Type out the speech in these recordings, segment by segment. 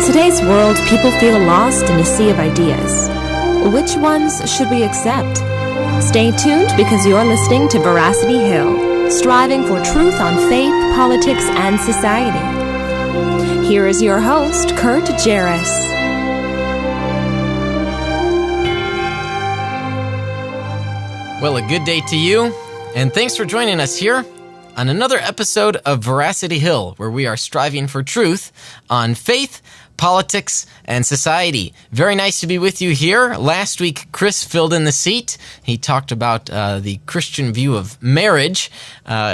In today's world, people feel lost in a sea of ideas. Which ones should we accept? Stay tuned because you're listening to Veracity Hill, striving for truth on faith, politics, and society. Here is your host, Kurt Jaros. Well, a good day to you, and thanks for joining us here on another episode of Veracity Hill, where we are striving for truth on faith, politics, and society. Very nice to be with you here. Last week, Chris filled in the seat. He talked about the Christian view of marriage.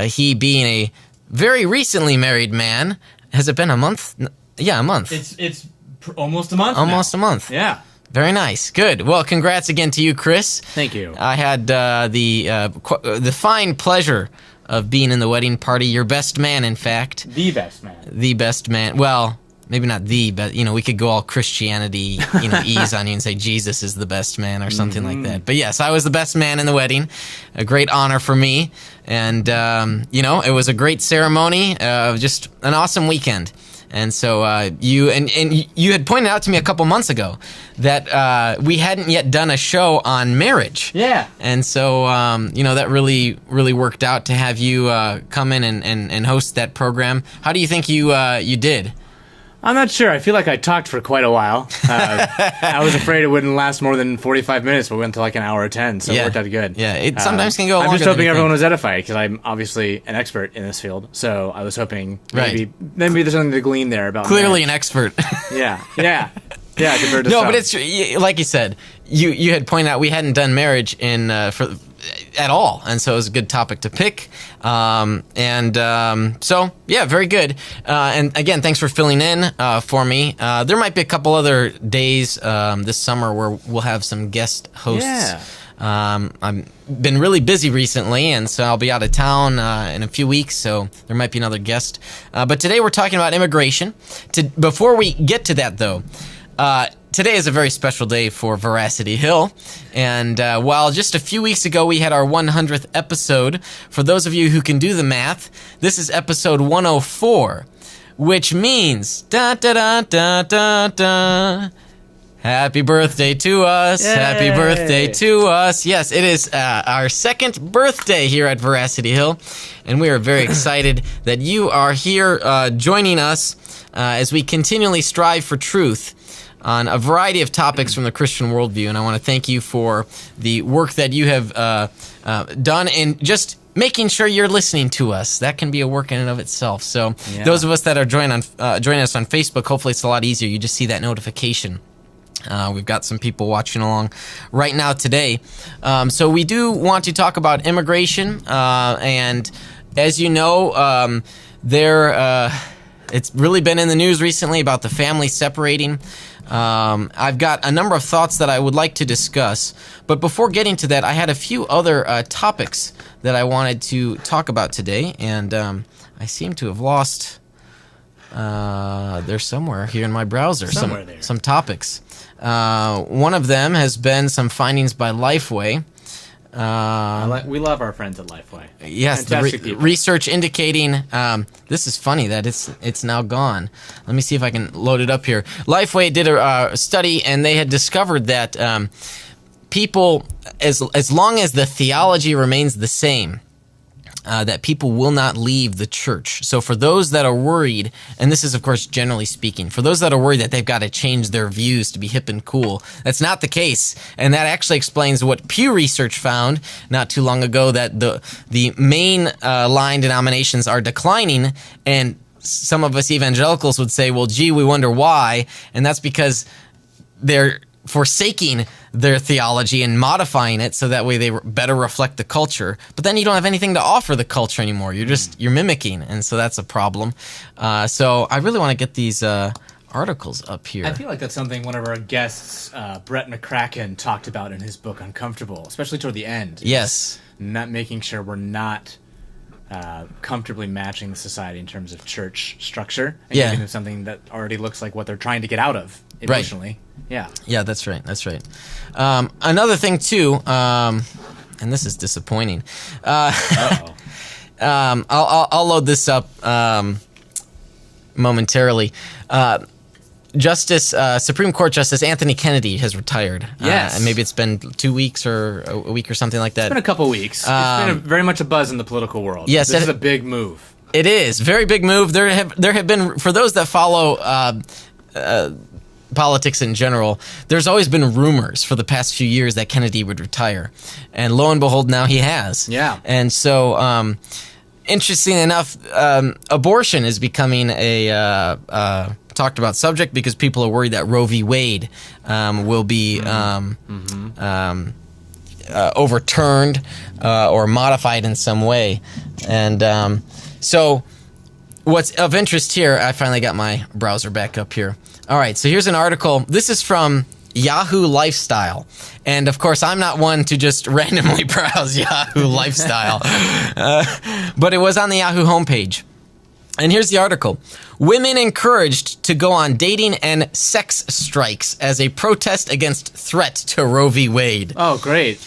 He being a very recently married man. Has it been a month? Yeah, a month. It's almost a month Almost now. a month. Yeah. Very nice. Good. Well, congrats again to you, Chris. Thank you. I had the fine pleasure of being in the wedding party. Your best man, in fact. The best man. The best man. Well, maybe not the, but, we could go all Christianity, ease on you and say Jesus is the best man or something like that. But yes, I was the best man in the wedding. A great honor for me. And, it was a great ceremony, just an awesome weekend. And so you had pointed out to me a couple months ago that we hadn't yet done a show on marriage. Yeah. And so, that really, really worked out to have you come in and host that program. How do you think you did? I'm not sure. I feel like I talked for quite a while. I was afraid it wouldn't last more than 45 minutes, but we went to like an hour or 10, so it worked out good. Yeah, it sometimes can go longer. I'm just than hoping you everyone think. was edified, because I'm obviously an expert in this field, so I was hoping maybe Right. there's something to glean there about Clearly marriage. an expert. Yeah, compared to No, some. but it's like you said. You had pointed out we hadn't done marriage at all, and so it was a good topic to pick. So yeah, very good. And again, thanks for filling in for me. There might be a couple other days this summer where we'll have some guest hosts. Yeah. I've been really busy recently, and so I'll be out of town in a few weeks, so there might be another guest. But today we're talking about immigration. Before we get to that, though, today is a very special day for Veracity Hill, and while just a few weeks ago we had our 100th episode, for those of you who can do the math, this is episode 104, which means da-da-da-da-da-da. Happy birthday to us. Yay. Happy birthday to us. Yes, it is our second birthday here at Veracity Hill, and we are very excited that you are here joining us as we continually strive for truth on a variety of topics from the Christian worldview. And I want to thank you for the work that you have done in just making sure you're listening to us. That can be a work in and of itself. So those of us that are joining us on Facebook, hopefully it's a lot easier. You just see that notification. We've got some people watching along right now today. So we do want to talk about immigration. And as you know, it's really been in the news recently about the family separating. I've got a number of thoughts that I would like to discuss. But before getting to that, I had a few other topics that I wanted to talk about today. And I seem to have lost... they're somewhere here in my browser. Some topics. One of them has been some findings by Lifeway. We love our friends at Lifeway. Yes, Fantastic people. Research indicating this is funny that it's now gone. Let me see if I can load it up here. Lifeway did a study, and they had discovered that people, as long as the theology remains the same, that people will not leave the church. So for those that are worried, and this is, of course, generally speaking, for those that are worried that they've got to change their views to be hip and cool, that's not the case. And that actually explains what Pew Research found not too long ago, that the main line denominations are declining, and some of us evangelicals would say, well, gee, we wonder why. And that's because they're forsaking their theology and modifying it so that way they better reflect the culture. But then you don't have anything to offer the culture anymore. You're mimicking, and so that's a problem. So I really want to get these articles up here. I feel like that's something one of our guests, Brett McCracken, talked about in his book Uncomfortable, especially toward the end. Yes. Not making sure we're not comfortably matching the society in terms of church structure and giving them something that already looks like what they're trying to get out of emotionally. Right. Yeah, that's right. Another thing too, and this is disappointing. I'll load this up momentarily. Supreme Court Justice Anthony Kennedy has retired. Yes. And maybe it's been 2 weeks or a week or something like that. It's been a couple weeks. It's been very much a buzz in the political world. Yes, this is a big move. It is very big move. There have been, for those that follow politics in general, there's always been rumors for the past few years that Kennedy would retire, and lo and behold, now he has. Yeah. And so, interesting enough, abortion is becoming a talked about subject because people are worried that Roe v. Wade will be overturned or modified in some way, and so what's of interest here, I finally got my browser back up here. All right, so here's an article. This is from Yahoo Lifestyle. And of course, I'm not one to just randomly browse Yahoo Lifestyle. But it was on the Yahoo homepage. And here's the article. Women encouraged to go on dating and sex strikes as a protest against threat to Roe v. Wade. Oh, great.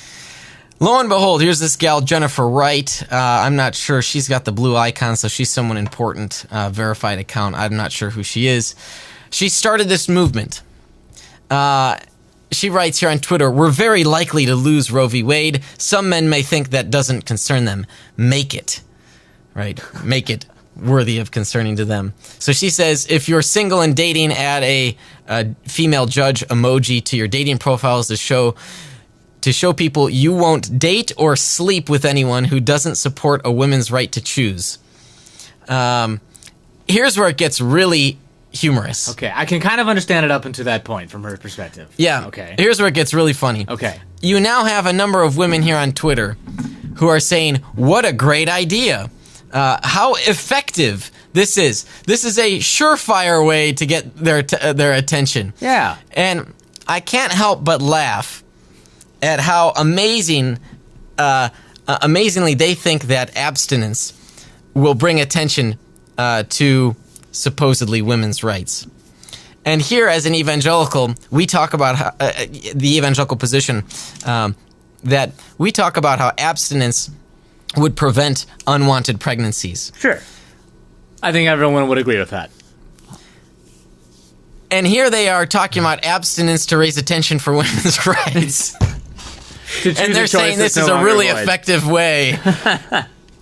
Lo and behold, here's this gal, Jennifer Wright. I'm not sure. She's got the blue icon, so she's someone important, verified account. I'm not sure who she is. She started this movement. She writes here on Twitter, "We're very likely to lose Roe v. Wade. Some men may think that doesn't concern them. Make it." Right? Make it worthy of concerning to them. So she says, if you're single and dating, add a female judge emoji to your dating profiles to show people you won't date or sleep with anyone who doesn't support a woman's right to choose. Here's where it gets really humorous. Okay, I can kind of understand it up until that point from her perspective. Yeah. Okay. Here's where it gets really funny. Okay. You now have a number of women here on Twitter who are saying, what a great idea. How effective this is. This is a surefire way to get their attention. Yeah. And I can't help but laugh at how amazingly they think that abstinence will bring attention to supposedly women's rights. And here, as an evangelical, we talk about how, the evangelical position that we talk about how abstinence would prevent unwanted pregnancies. Sure. I think everyone would agree with that. And here they are talking about abstinence to raise attention for women's rights. And they're saying this is a really effective way.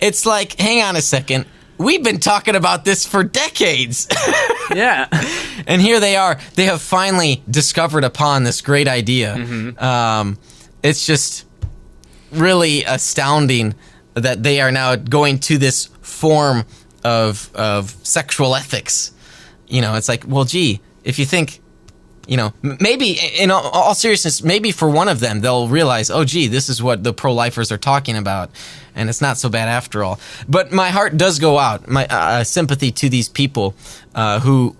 It's like, hang on a second. We've been talking about this for decades. Yeah. And here they are. They have finally discovered upon this great idea. Mm-hmm. It's just really astounding that they are now going to this form of sexual ethics. You know, it's like, well, gee, if you think, you know, maybe in all seriousness, maybe for one of them, they'll realize, oh, gee, this is what the pro-lifers are talking about, and it's not so bad after all. But my heart does go out, my sympathy to these people who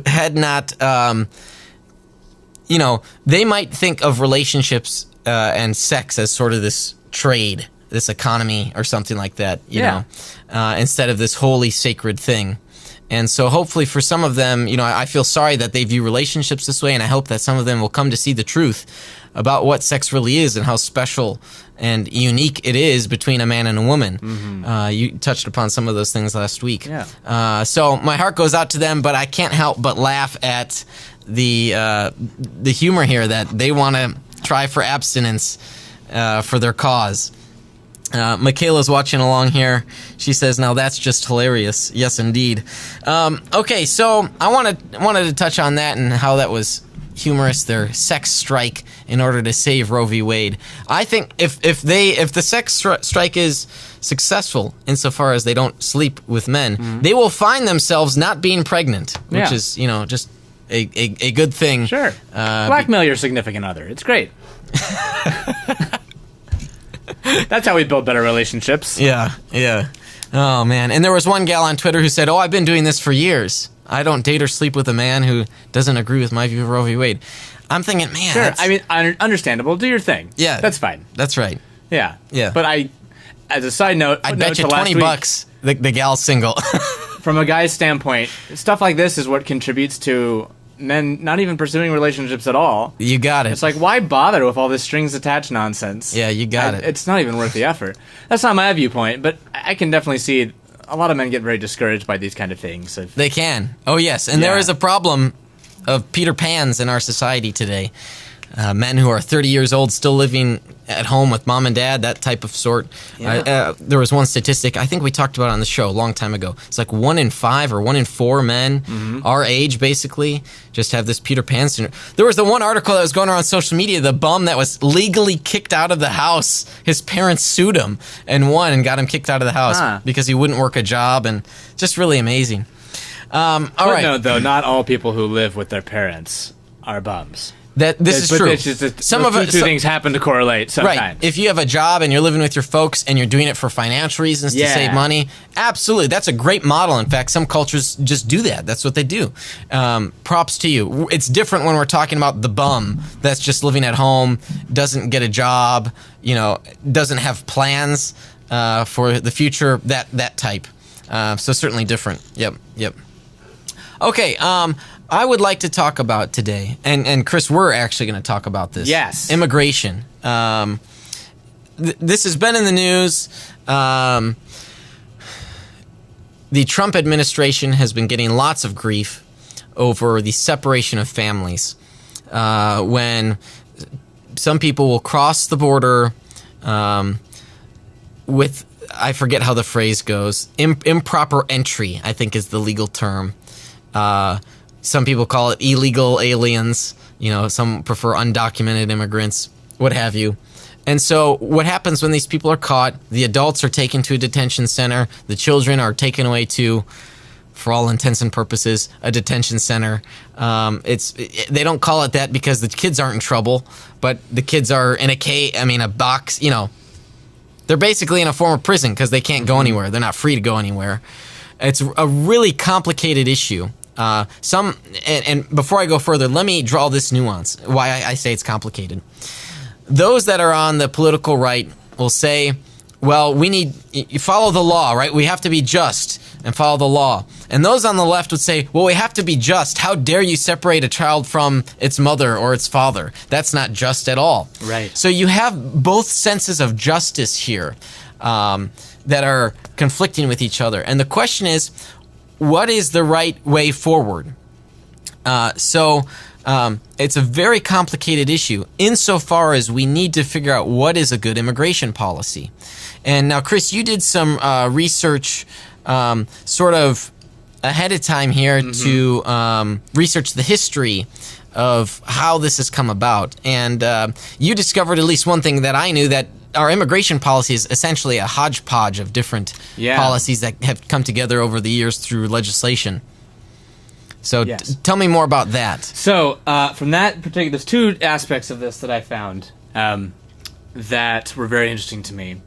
had not, you know, they might think of relationships and sex as sort of this trade, this economy or something like that, you know, instead of this holy, sacred thing. And so hopefully for some of them, you know, I feel sorry that they view relationships this way, and I hope that some of them will come to see the truth about what sex really is and how special and unique it is between a man and a woman. Mm-hmm. You touched upon some of those things last week. Yeah. So my heart goes out to them, but I can't help but laugh at the humor here that they want to try for abstinence for their cause. Michaela's watching along here. She says, now that's just hilarious. Yes, indeed. Okay, so I wanted to touch on that and how that was humorous, their sex strike in order to save Roe v. Wade. I think if the sex strike is successful insofar as they don't sleep with men, mm-hmm. they will find themselves not being pregnant, which is, you know, just a good thing. Sure. Blackmail your significant other. It's great. That's how we build better relationships. Yeah, yeah. Oh, man. And there was one gal on Twitter who said, oh, I've been doing this for years. I don't date or sleep with a man who doesn't agree with my view of Roe v. Wade. I'm thinking, man. Sure. I mean, understandable. Do your thing. Yeah. That's fine. That's right. Yeah. Yeah. But as a side note, I bet you $20 the gal's single. From a guy's standpoint, stuff like this is what contributes to men not even pursuing relationships at all. You got it. It's like, why bother with all this strings attached nonsense? Yeah, you got it. It's not even worth the effort. That's not my viewpoint, but I can definitely see a lot of men get very discouraged by these kind of things. They can. Oh, yes. And there is a problem of Peter Pans in our society today. Men who are 30 years old still living at home with mom and dad, that type of sort. Yeah. There was one statistic, I think we talked about it on the show a long time ago. It's like 1 in 5 or 1 in 4 men our age, basically, just have this Peter Pan syndrome. There was the one article that was going around social media, the bum that was legally kicked out of the house. His parents sued him and won and got him kicked out of the house because he wouldn't work a job, and just really amazing. All right. No, though, not all people who live with their parents are bums. This is true. Some of two things happen to correlate sometimes. Right. If you have a job and you're living with your folks and you're doing it for financial reasons to save money, absolutely. That's a great model. In fact, some cultures just do that. That's what they do. Props to you. It's different when we're talking about the bum that's just living at home, doesn't get a job, doesn't have plans for the future, that type. So certainly different. Yep. Okay, I would like to talk about today, and Chris, we're actually going to talk about this. Yes. Immigration. This has been in the news. The Trump administration has been getting lots of grief over the separation of families. When some people will cross the border with, I forget how the phrase goes, improper entry, I think is the legal term. Some people call it illegal aliens. Some prefer undocumented immigrants, what have you. And so what happens when these people are caught, the adults are taken to a detention center, the children are taken away to, for all intents and purposes, a detention center. They don't call it that because the kids aren't in trouble, but the kids are in a box, They're basically in a form of prison because they can't go anywhere. They're not free to go anywhere. It's a really complicated issue. And before I go further, let me draw this nuance, why I say it's complicated. Those that are on the political right will say, well, you follow the law, right? We have to be just and follow the law. And those on the left would say, well, we have to be just. How dare you separate a child from its mother or its father? That's not just at all. Right. So you have both senses of justice here that are conflicting with each other. And the question is, what is the right way forward? So it's a very complicated issue insofar as we need to figure out what is a good immigration policy. And now, Chris, you did some research sort of ahead of time here to research the history of how this has come about. And you discovered at least one thing that I knew, that our immigration policy is essentially a hodgepodge of different policies that have come together over the years through legislation. So tell me more about that. So from that particular, there's two aspects of this that I found that were very interesting to me.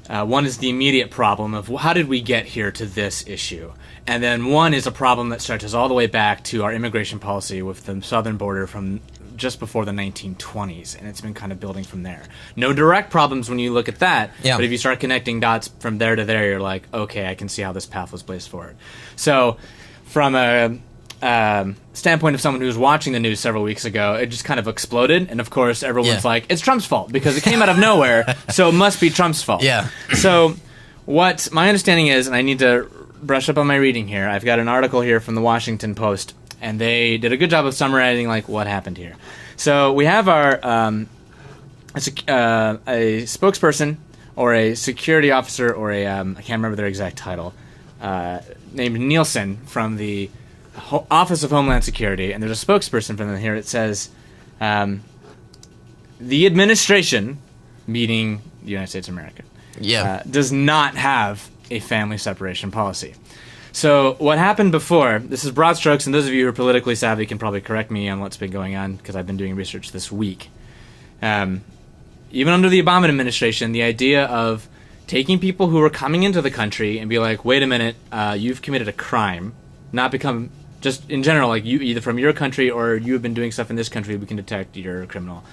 One is the immediate problem of how did we get here to this issue? And then one is a problem that stretches all the way back to our immigration policy with the southern border from just before the 1920s, and it's been kind of building from there. No direct problems when you look at that, but if you start connecting dots from there to there, you're like, okay, I can see how this path was blazed forward. So from a standpoint of someone who was watching the news several weeks ago, it just kind of exploded, and of course everyone's like, it's Trump's fault because it came out of nowhere, so it must be Trump's fault. So what my understanding is, and I need to brush up on my reading here, I've got an article here from the Washington Post, and they did a good job of summarizing what happened here. So we have our a spokesperson or a security officer or I can't remember their exact title, named Nielsen from the Office of Homeland Security, and there's a spokesperson from them here. It says, the administration, meaning the United States of America, does not have a family separation policy. So what happened before, this is broad strokes, and those of you who are politically savvy can probably correct me on what's been going on, because I've been doing research this week. Even under the Obama administration, the idea of taking people who are coming into the country and be like, wait a minute, you've committed a crime, not become, just in general, you either from your country or you have been doing stuff in this country, we can detect you're a criminal.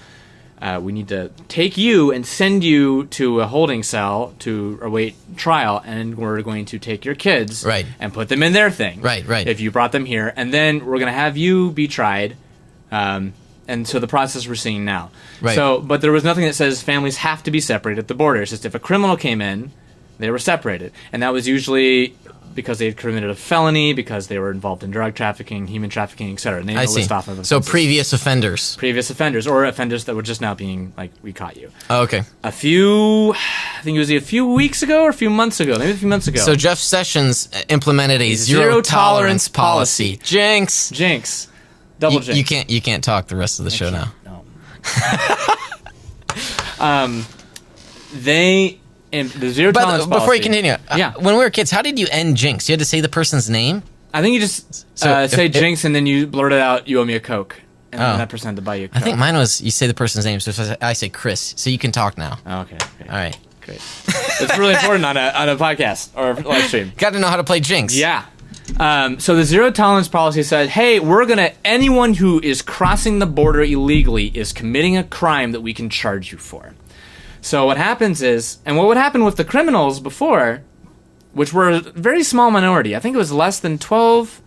We need to take you and send you to a holding cell to await trial, and we're going to take your kids and put them in their thing. If you brought them here, and then we're going to have you be tried. And so the process we're seeing now. So, but there was nothing that says families have to be separated at the border. It's just if a criminal came in, they were separated. And that was usually because they had committed a felony, because they were involved in drug trafficking, human trafficking, etc. And they I see. list off of So offenses. previous offenders. Previous offenders, or offenders that were just now being like, we caught you. Oh, okay. I think it was a few weeks ago or a few months ago, maybe a few months ago. So Jeff Sessions implemented a zero tolerance policy. Jinx. Jinx. Double jinx. You can't talk the rest of the show now. No. The zero tolerance But policy. before you continue, Yeah. when we were kids, how did you end Jinx? You had to say the person's name? I think you just say jinx and then you blurt it out, you owe me a Coke. And then that person had to buy you a Coke. I think mine was you say the person's name, so if I say Chris, so you can talk now. Oh, okay. All right. Great. It's really important on a podcast or live stream. Got to know how to play Jinx. Yeah. So the zero tolerance policy said, hey, anyone who is crossing the border illegally is committing a crime that we can charge you for. So what happens is, and what would happen with the criminals before, which were a very small minority, I think it was less than 12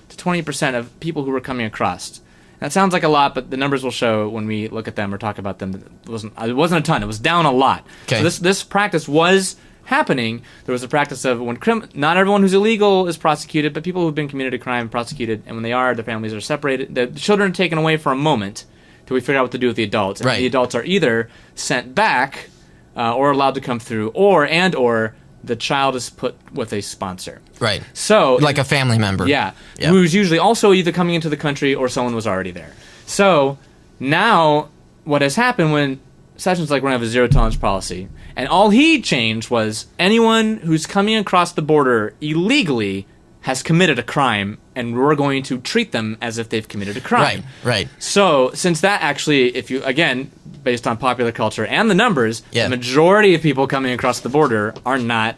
to 20% of people who were coming across. That sounds like a lot, but the numbers will show when we look at them or talk about them. It wasn't a ton. It was down a lot. Okay. So this practice was happening. There was a practice of when not everyone who's illegal is prosecuted, but people who've been committed a crime prosecuted, and when they are, their families are separated. The children are taken away for a moment till we figure out what to do with the adults. And Right. the adults are either sent back or allowed to come through, or the child is put with a sponsor. Right. So Like a family member. yeah, Yeah. who's usually also either coming into the country or someone was already there. So now what has happened when Sessions we're going to have a zero tolerance policy, and all he changed was anyone who's coming across the border illegally has committed a crime, and we're going to treat them as if they've committed a crime. Right. So since that actually, if you, again, based on popular culture and the numbers, Yeah. the majority of people coming across the border are not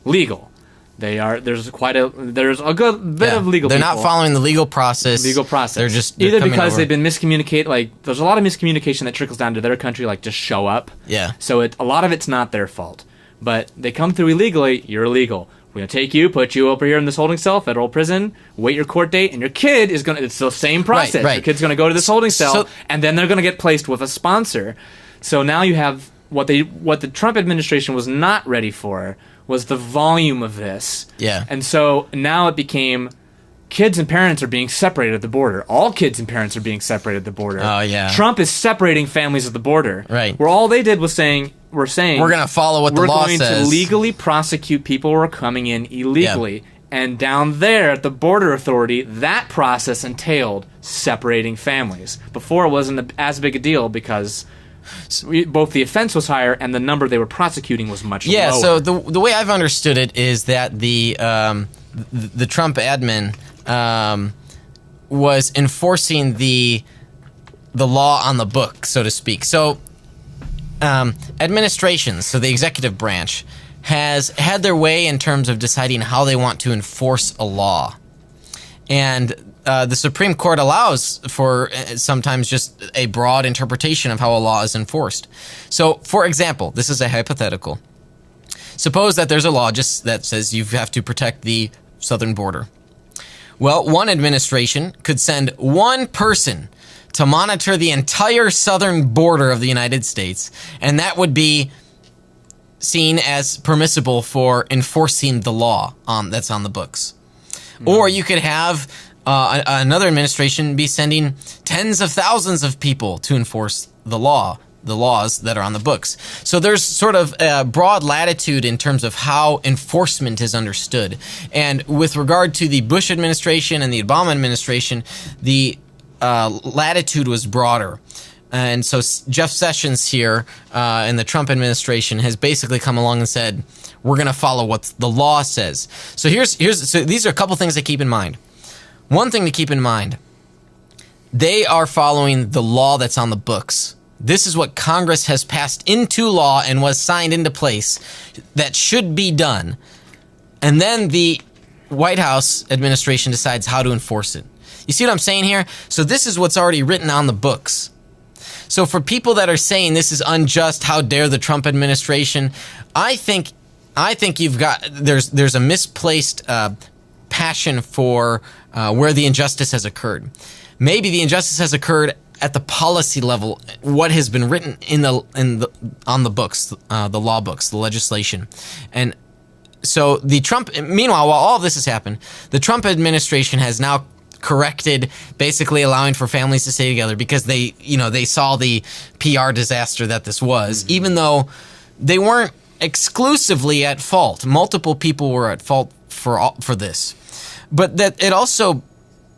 legal. There's a good bit of legal They're people. not following the legal process. They're either coming because over. they've been miscommunicated. Like there's a lot of miscommunication that trickles down to their country. Like just show up. Yeah. So a lot of it's not their fault, but they come through illegally. You're illegal. We're gonna take you, put you over here in this holding cell, federal prison. Wait your court date, and your kid is gonna. It's the same process. Right. Your kid's gonna go to this holding cell, So- and then they're gonna get placed with a sponsor. So now you have what the Trump administration was not ready for was the volume of this. Yeah. And so now it became kids and parents are being separated at the border. All kids and parents are being separated at the border. Oh, yeah. Trump is separating families at the border. Right. Where all they did was we're going to follow what the law We're going says. to legally prosecute people who are coming in illegally. And down there at the border authority, that process entailed separating families. Before it wasn't as big a deal because both the offense was higher and the number they were prosecuting was much lower. Yeah, so the way I've understood it is that the Trump admin was enforcing the law on the book, so to speak. So administrations, so the executive branch, has had their way in terms of deciding how they want to enforce a law. And the Supreme Court allows for sometimes just a broad interpretation of how a law is enforced. So, for example, this is a hypothetical. Suppose that there's a law just that says you have to protect the southern border. Well, one administration could send one person to monitor the entire southern border of the United States, and that would be seen as permissible for enforcing the law that's on the books. Or you could have another administration be sending tens of thousands of people to enforce the laws that are on the books. So there's sort of a broad latitude in terms of how enforcement is understood. And with regard to the Bush administration and the Obama administration, the latitude was broader. And so Jeff Sessions here in the Trump administration has basically come along and said, we're going to follow what the law says. So so these are a couple things to keep in mind. One thing to keep in mind, they are following the law that's on the books. This is what Congress has passed into law and was signed into place that should be done. And then the White House administration decides how to enforce it. You see what I'm saying here? So this is what's already written on the books. So for people that are saying this is unjust, how dare the Trump administration, I think there's a misplaced passion for where the injustice has occurred. Maybe the injustice has occurred at the policy level, what has been written on the books, the law books, the legislation, and So the Trump, meanwhile, while all of this has happened, the Trump administration has now corrected, basically allowing for families to stay together because they saw the PR disaster that this was, even though they weren't exclusively at fault. Multiple people were at fault for this. But that it also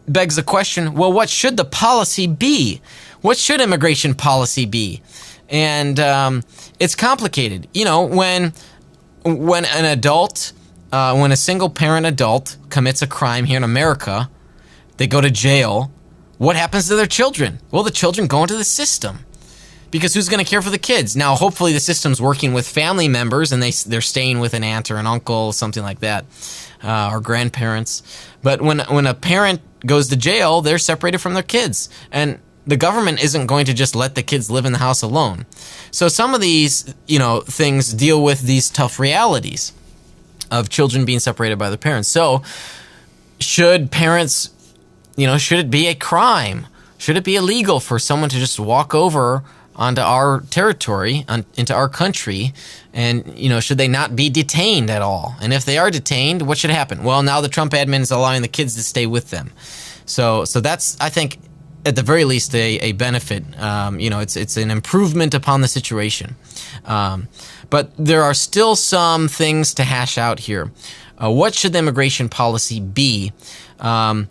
begs the question, well, what should the policy be? What should immigration policy be? And it's complicated. When an adult, when a single parent adult commits a crime here in America, they go to jail. What happens to their children? Well, the children go into the system. Because who's going to care for the kids? Now, hopefully the system's working with family members and they're staying with an aunt or an uncle, something like that, or grandparents. But when a parent goes to jail, they're separated from their kids. And the government isn't going to just let the kids live in the house alone. So some of these, things deal with these tough realities of children being separated by their parents. So should parents, should it be a crime? Should it be illegal for someone to just walk over onto our territory, into our country, and, should they not be detained at all? And if they are detained, what should happen? Well, now the Trump admin is allowing the kids to stay with them. So that's, I think, at the very least, a benefit. It's an improvement upon the situation. But there are still some things to hash out here. What should the immigration policy be? And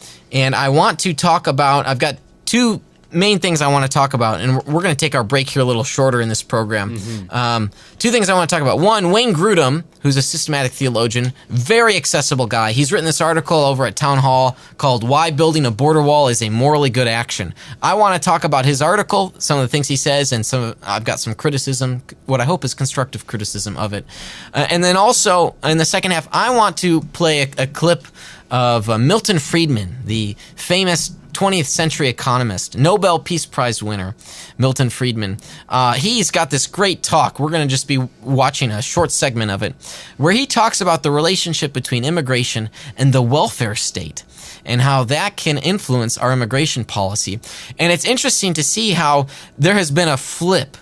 I want to talk about, I've got two main things I want to talk about, and we're going to take our break here a little shorter in this program. Two things I want to talk about. One, Wayne Grudem, who's a systematic theologian, very accessible guy. He's written this article over at Town Hall called Why Building a Border Wall is a Morally Good Action. I want to talk about his article, some of the things he says, and I've got some criticism, what I hope is constructive criticism of it. And then also, in the second half, I want to play a clip of Milton Friedman, the famous 20th century economist, Nobel Peace Prize winner, Milton Friedman. He's got this great talk. We're going to just be watching a short segment of it, where he talks about the relationship between immigration and the welfare state and how that can influence our immigration policy. And it's interesting to see how there has been a flip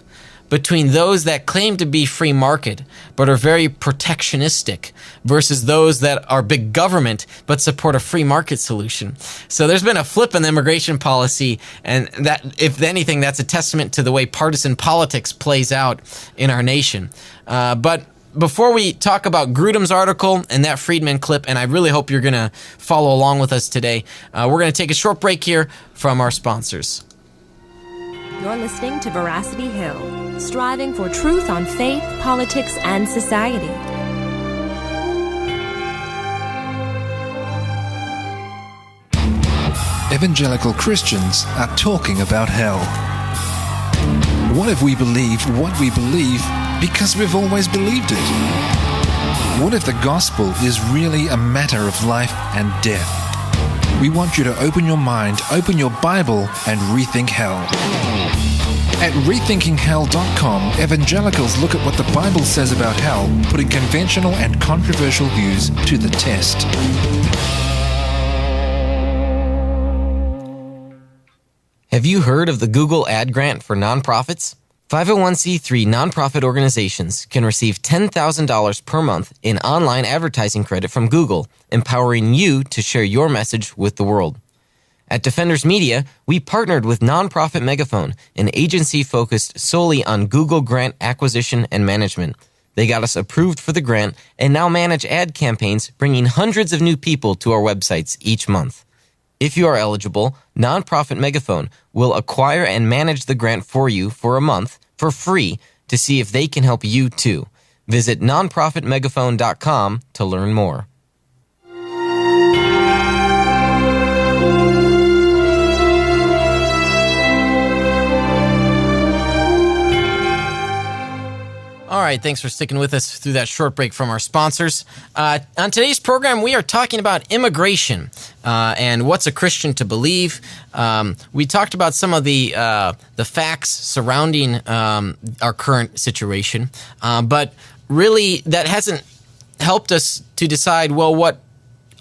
between those that claim to be free market but are very protectionistic versus those that are big government but support a free market solution. So there's been a flip in the immigration policy, and that, if anything, that's a testament to the way partisan politics plays out in our nation. But before we talk about Grudem's article and that Friedman clip, and I really hope you're going to follow along with us today, we're going to take a short break here from our sponsors. You're listening to Veracity Hill, striving for truth on faith, politics, and society. Evangelical Christians are talking about hell. What if we believe what we believe because we've always believed it? What if the gospel is really a matter of life and death? We want you to open your mind, open your Bible, and rethink hell. At rethinkinghell.com, evangelicals look at what the Bible says about hell, putting conventional and controversial views to the test. Have you heard of the Google Ad Grant for nonprofits? 501c3 nonprofit organizations can receive $10,000 per month in online advertising credit from Google, empowering you to share your message with the world. At Defenders Media, we partnered with Nonprofit Megaphone, an agency focused solely on Google grant acquisition and management. They got us approved for the grant and now manage ad campaigns, bringing hundreds of new people to our websites each month. If you are eligible, Nonprofit Megaphone will acquire and manage the grant for you for a month for free to see if they can help you too. Visit nonprofitmegaphone.com to learn more. All right, thanks for sticking with us through that short break from our sponsors. On today's program, we are talking about immigration and what's a Christian to believe. We talked about some of the facts surrounding our current situation, but really that hasn't helped us to decide, well, what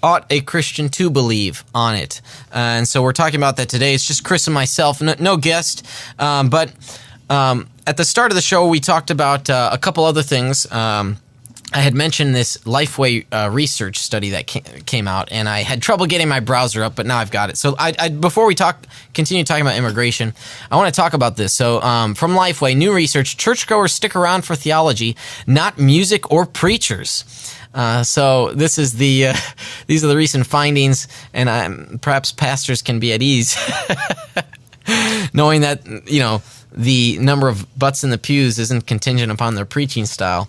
ought a Christian to believe on it. And so we're talking about that today. It's just Chris and myself, no guest, but at the start of the show, we talked about a couple other things. I had mentioned this Lifeway research study that came out, and I had trouble getting my browser up, but now I've got it. So before we continue talking about immigration, I want to talk about this. So from Lifeway, new research, churchgoers stick around for theology, not music or preachers. So this is these are the recent findings, and perhaps pastors can be at ease knowing that, the number of butts in the pews isn't contingent upon their preaching style.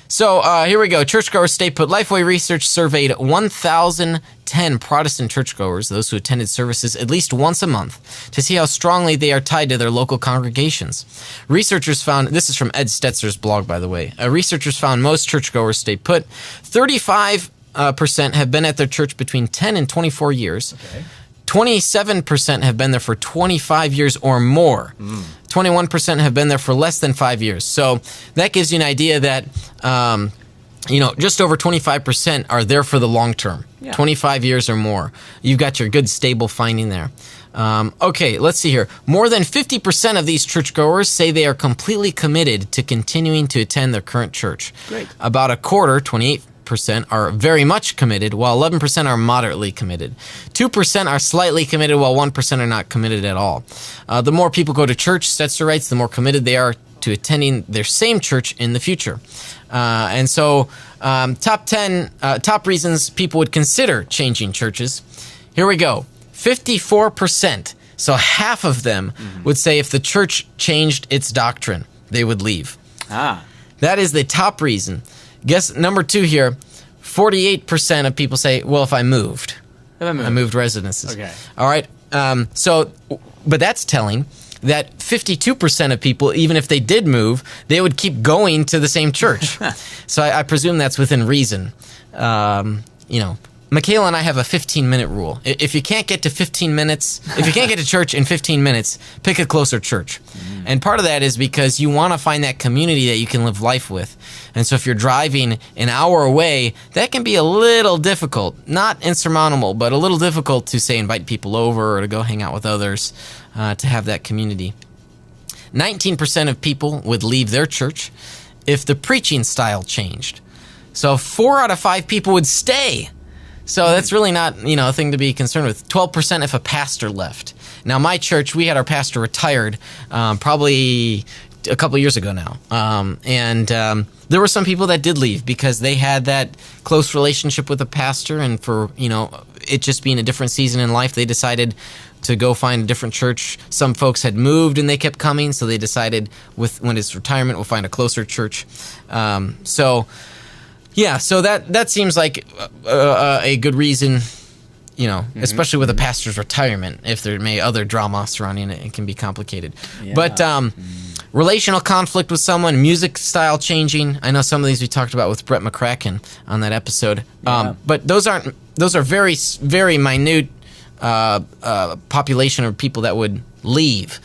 So here we go. Churchgoers stay put. Lifeway Research surveyed 1,010 Protestant churchgoers, those who attended services at least once a month, to see how strongly they are tied to their local congregations. Researchers found, this is from Ed Stetzer's blog, by the way, researchers found most churchgoers stay put. 35% have been at their church between 10 and 24 years. Okay. 27% have been there for 25 years or more. 21% have been there for less than 5 years. So that gives you an idea that, just over 25% are there for the long term, 25 years or more. You've got your good stable finding there. Okay, let's see here. More than 50% of these churchgoers say they are completely committed to continuing to attend their current church. Great. About a quarter, 28%, are very much committed, while 11% are moderately committed. 2% are slightly committed, while 1% are not committed at all. The more people go to church, Stetzer writes, the more committed they are to attending their same church in the future. And so top reasons people would consider changing churches. Here we go. 54%, so half of them would say if the church changed its doctrine, they would leave. That is the top reason. Guess number 2 here, 48% of people say, well, if I moved residences. Okay. All right. But that's telling that 52% of people, even if they did move, they would keep going to the same church. So I presume that's within reason. Michaela and I have a 15-minute rule. If you can't get to 15 minutes, if you can't get to church in 15 minutes, pick a closer church. And part of that is because you want to find that community that you can live life with. And so if you're driving an hour away, that can be a little difficult. Not insurmountable, but a little difficult to, say, invite people over or to go hang out with others, to have that community. 19% of people would leave their church if the preaching style changed. So 4 out of 5 people would stay. So that's really not, a thing to be concerned with. 12% if a pastor left. Now, my church, we had our pastor retired probably a couple of years ago now. And there were some people that did leave because they had that close relationship with the pastor, and for, it just being a different season in life, they decided to go find a different church. Some folks had moved and they kept coming, so they decided when it's retirement, we'll find a closer church. Yeah, so that seems like a good reason, especially with a pastor's retirement. If there may other drama surrounding it, it can be complicated. Yeah. But relational conflict with someone, music style changing. I know some of these we talked about with Brett McCracken on that episode. Yeah. But those are very, very minute population of people that would leave.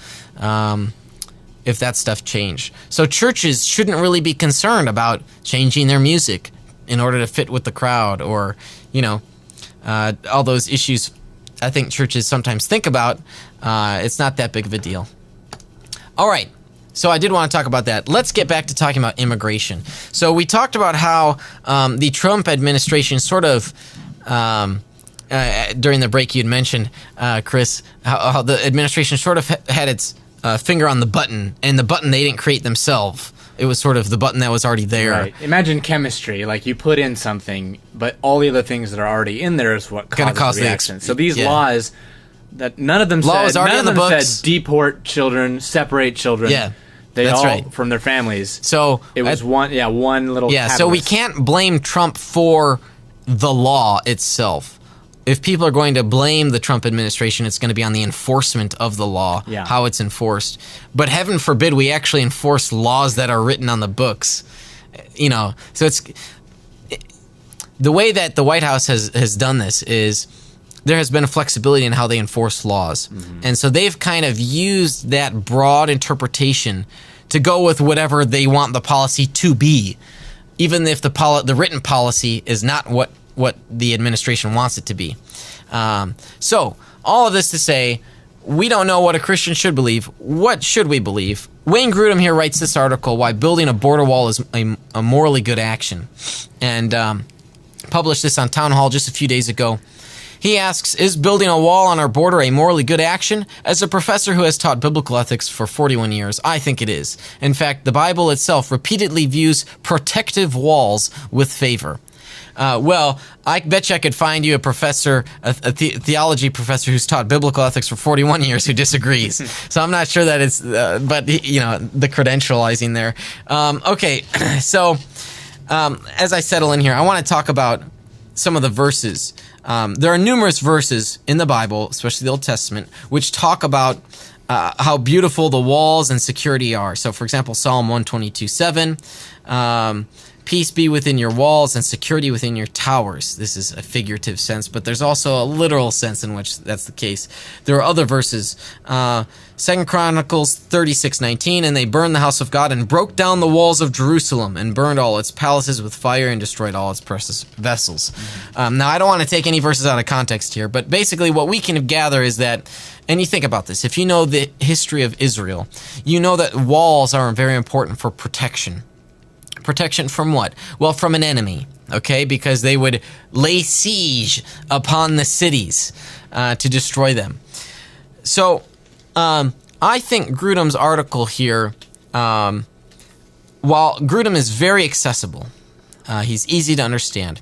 If that stuff changed. So churches shouldn't really be concerned about changing their music in order to fit with the crowd, or, all those issues I think churches sometimes think about. It's not that big of a deal. All right. So I did want to talk about that. Let's get back to talking about immigration. So we talked about how the Trump administration sort of, during the break you had mentioned, Chris, how the administration sort of had its finger on the button, and the button they didn't create themselves. It was sort of the button that was already there. Right. Imagine chemistry, like you put in something, but all the other things that are already in there is what causes the reaction. So these laws, that none of them said deport children, separate children. Yeah. They all right. from their families. So it was one little catalyst. So we can't blame Trump for the law itself. If people are going to blame the Trump administration, it's going to be on the enforcement of the law, how it's enforced. But heaven forbid we actually enforce laws that are written on the books. So it's the way that the White House has done this is there has been a flexibility in how they enforce laws. Mm-hmm. And so they've kind of used that broad interpretation to go with whatever they want the policy to be, even if the written policy is not what the administration wants it to be. So all of this to say, we don't know what a Christian should believe. What should we believe? Wayne Grudem here writes this article, Why Building a Border Wall is a Morally Good Action, and published this on Town Hall just a few days ago. He asks, is building a wall on our border a morally good action? As a professor who has taught biblical ethics for 41 years, I think it is. In fact, the Bible itself repeatedly views protective walls with favor. Well, I bet you I could find you a professor, a theology professor who's taught biblical ethics for 41 years who disagrees. So I'm not sure that it's, but you know, the credentializing there. Okay, so as I settle in here, I want to talk about some of the verses. There are numerous verses in the Bible, especially the Old Testament, which talk about how beautiful the walls and security are. So, for example, Psalm 122:7, peace be within your walls and security within your towers. This is a figurative sense, but there's also a literal sense in which that's the case. There are other verses. 2 Chronicles 36:19, and they burned the house of God and broke down the walls of Jerusalem and burned all its palaces with fire and destroyed all its precious vessels. Now, I don't want to take any verses out of context here, but basically what we can gather is that, and you think about this, if you know the history of Israel, you know that walls are very important for protection. Protection from what? Well, from an enemy, okay? Because they would lay siege upon the cities to destroy them. So, I think Grudem's article here, while Grudem is very accessible, he's easy to understand,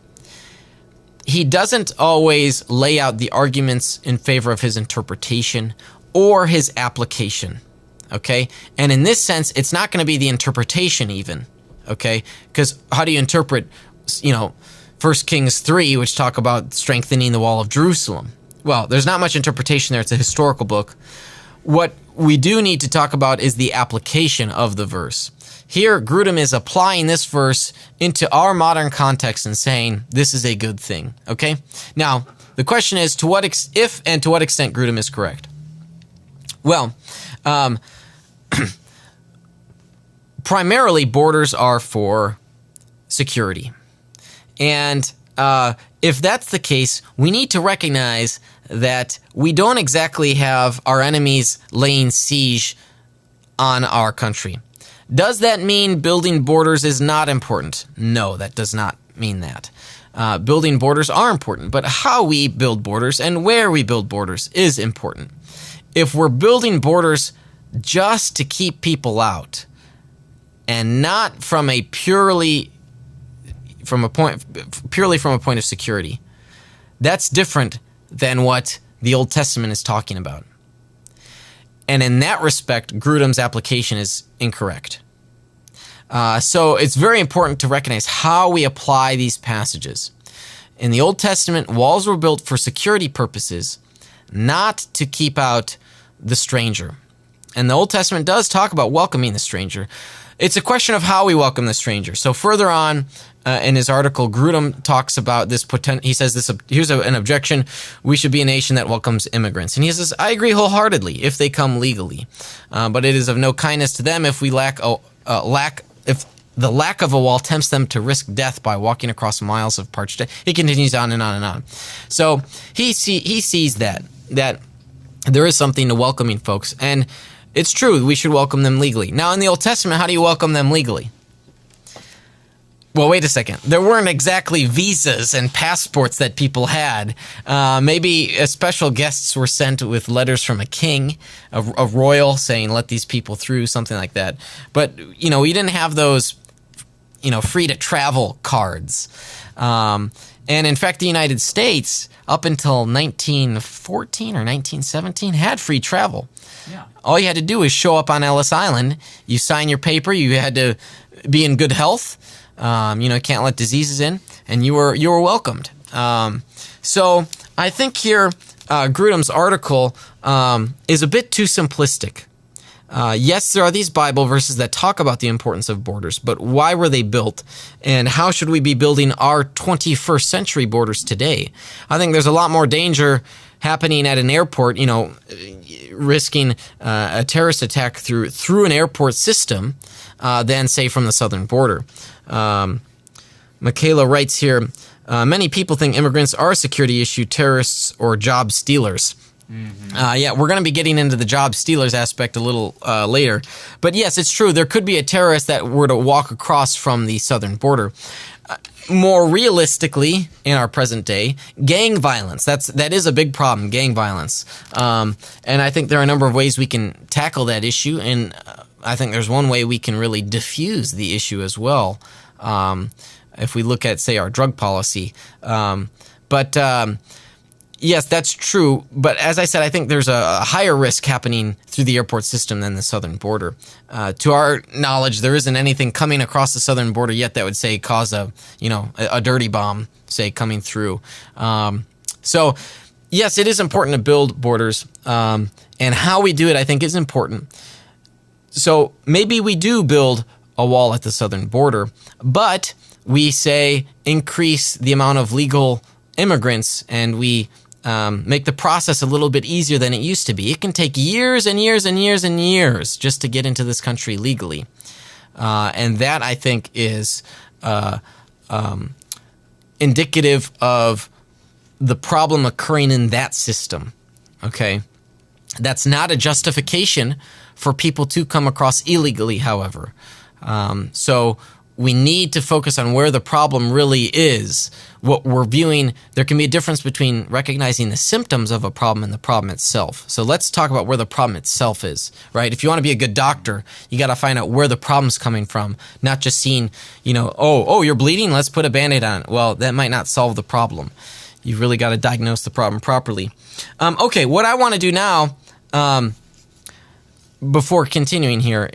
he doesn't always lay out the arguments in favor of his interpretation or his application, okay? And in this sense, it's not going to be the interpretation even, okay? Because how do you interpret, 1 Kings 3, which talk about strengthening the wall of Jerusalem? Well, there's not much interpretation there. It's a historical book. What we do need to talk about is the application of the verse. Here, Grudem is applying this verse into our modern context and saying this is a good thing, okay? Now, the question is, if and to what extent Grudem is correct? Well, primarily, borders are for security. And if that's the case, we need to recognize that we don't exactly have our enemies laying siege on our country. Does that mean building borders is not important? No, that does not mean that. Building borders are important, but how we build borders and where we build borders is important. If we're building borders just to keep people out, and not from a purely from a point of security, that's different than what the Old Testament is talking about. And in that respect, Grudem's application is incorrect. So it's very important to recognize how we apply these passages. In the Old Testament, walls were built for security purposes, not to keep out the stranger. And the Old Testament does talk about welcoming the stranger. It's a question of how we welcome the stranger. So further on in his article, Grudem talks about this he says this. Here's an objection: we should be a nation that welcomes immigrants. And he says, I agree wholeheartedly if they come legally, but it is of no kindness to them if we if the lack of a wall tempts them to risk death by walking across miles of parched. He continues on and on and on. So he sees that there is something to welcoming folks, and it's true we should welcome them legally. Now, in the Old Testament, how do you welcome them legally? Well, wait a second. There weren't exactly visas and passports that people had. Maybe special guests were sent with letters from a king, a royal, saying, let these people through, something like that. But, we didn't have those, free-to-travel cards. And, in fact, the United States, up until 1914 or 1917, had free travel. Yeah. All you had to do was show up on Ellis Island. You sign your paper. You had to be in good health. Can't let diseases in, and you were welcomed. So I think here Grudem's article is a bit too simplistic. Yes, there are these Bible verses that talk about the importance of borders, but why were they built, and how should we be building our 21st century borders today? I think there's a lot more danger happening at an airport, risking a terrorist attack through an airport system than, say, from the southern border. Michaela writes here, many people think immigrants are a security issue, terrorists, or job stealers. Yeah, we're going to be getting into the job stealers aspect a little later. But yes, it's true. There could be a terrorist that were to walk across from the southern border. More realistically, in our present day, gang violence. That is a big problem, gang violence. And I think there are a number of ways we can tackle that issue. And I think there's one way we can really diffuse the issue as well. If we look at, say, our drug policy. Yes, that's true. But as I said, I think there's a higher risk happening through the airport system than the southern border. To our knowledge, there isn't anything coming across the southern border yet that would say cause a dirty bomb, say, coming through. So yes, it is important to build borders, and how we do it, I think, is important. So maybe we do build a wall at the southern border, but we say increase the amount of legal immigrants, and we make the process a little bit easier than it used to be. It can take years and years and years and years just to get into this country legally. And that, I think, is indicative of the problem occurring in that system. Okay? That's not a justification for people to come across illegally, however. So we need to focus on where the problem really is. What we're viewing, there can be a difference between recognizing the symptoms of a problem and the problem itself. So let's talk about where the problem itself is, right? If you want to be a good doctor, you got to find out where the problem's coming from, not just seeing, oh, you're bleeding, let's put a Band-Aid on it. Well, that might not solve the problem. You've really got to diagnose the problem properly. Okay, what I want to do now, before continuing here,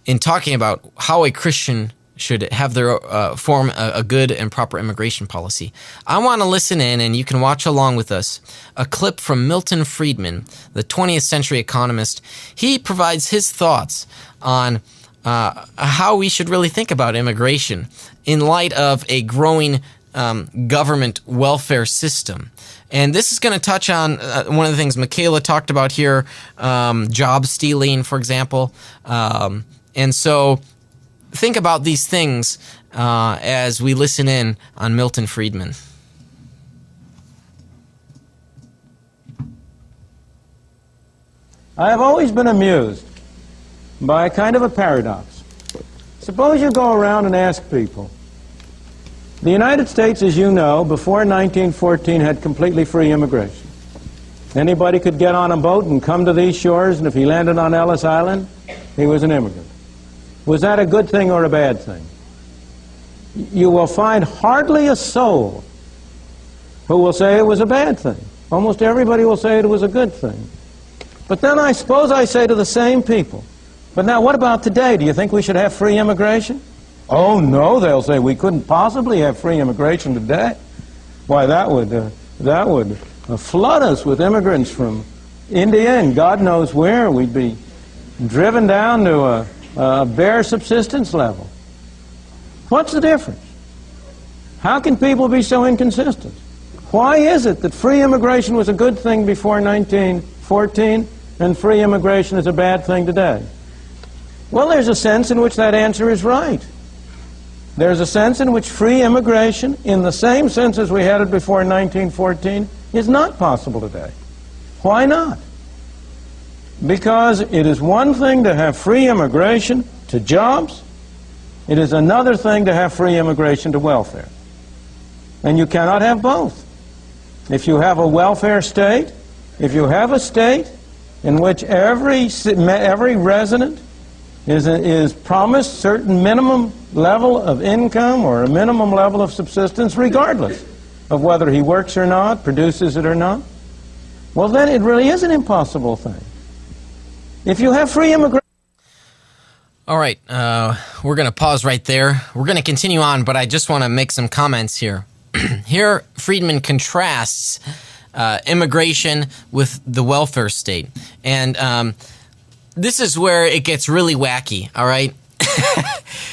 in talking about how a Christian should have their form a good and proper immigration policy, I want to listen in, and you can watch along with us, a clip from Milton Friedman, the 20th century economist. He provides his thoughts on how we should really think about immigration in light of a growing government welfare system. And this is going to touch on one of the things Michaela talked about here, job stealing, for example. And so think about these things as we listen in on Milton Friedman. I have always been amused by a kind of a paradox. Suppose you go around and ask people. The United States, as you know, before 1914 had completely free immigration. Anybody could get on a boat and come to these shores, and if he landed on Ellis Island, he was an immigrant. Was that a good thing or a bad thing? You will find hardly a soul who will say it was a bad thing. Almost everybody will say it was a good thing. But then I suppose I say to the same people, but now what about today? Do you think we should have free immigration? Oh no, they'll say, we couldn't possibly have free immigration today. Why, that would flood us with immigrants from India and God knows where. We'd be driven down to a bare subsistence level. What's the difference? How can people be so inconsistent? Why is it that free immigration was a good thing before 1914 and free immigration is a bad thing today? Well, there's a sense in which that answer is right. There's a sense in which free immigration, in the same sense as we had it before 1914, is not possible today. Why not? Because it is one thing to have free immigration to jobs. It is another thing to have free immigration to welfare. And you cannot have both. If you have a welfare state, if you have a state in which every resident is promised certain minimum level of income or a minimum level of subsistence, regardless of whether he works or not, produces it or not, well, then it really is an impossible thing. If you have free immigration... All right, we're going to pause right there. We're going to continue on, but I just want to make some comments here. Here, Friedman contrasts immigration with the welfare state. And this is where it gets really wacky, all right?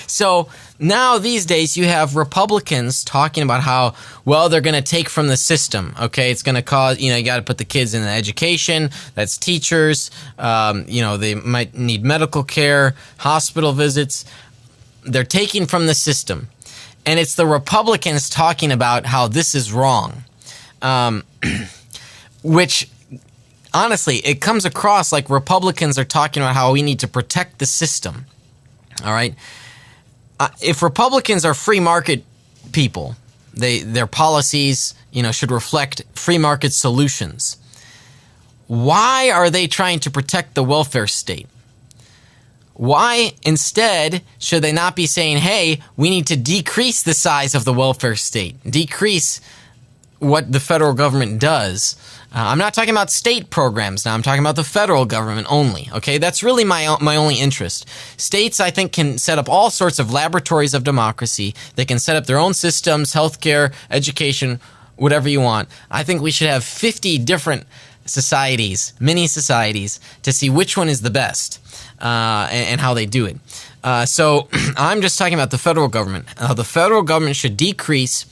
So now these days you have Republicans talking about how, well, they're going to take from the system, okay? It's going to cause, you got to put the kids in the education, that's teachers, they might need medical care, hospital visits. They're taking from the system. And it's the Republicans talking about how this is wrong, which honestly, it comes across like Republicans are talking about how we need to protect the system. All right? If Republicans are free market people, their policies, should reflect free market solutions. Why are they trying to protect the welfare state? Why, instead, should they not be saying, hey, we need to decrease the size of the welfare state, decrease what the federal government does? I'm not talking about state programs now. I'm talking about the federal government only, okay? That's really my only interest. States, I think, can set up all sorts of laboratories of democracy. They can set up their own systems, healthcare, education, whatever you want. I think we should have 50 different societies, mini societies, to see which one is the best and how they do it. So I'm just talking about the federal government. The federal government should decrease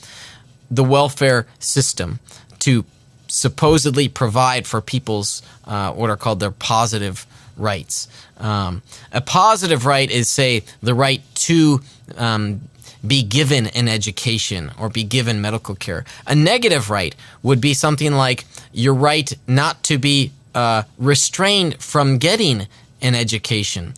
the welfare system to supposedly provide for people's what are called their positive rights. A positive right is, say, the right to be given an education or be given medical care. A negative right would be something like your right not to be restrained from getting an education.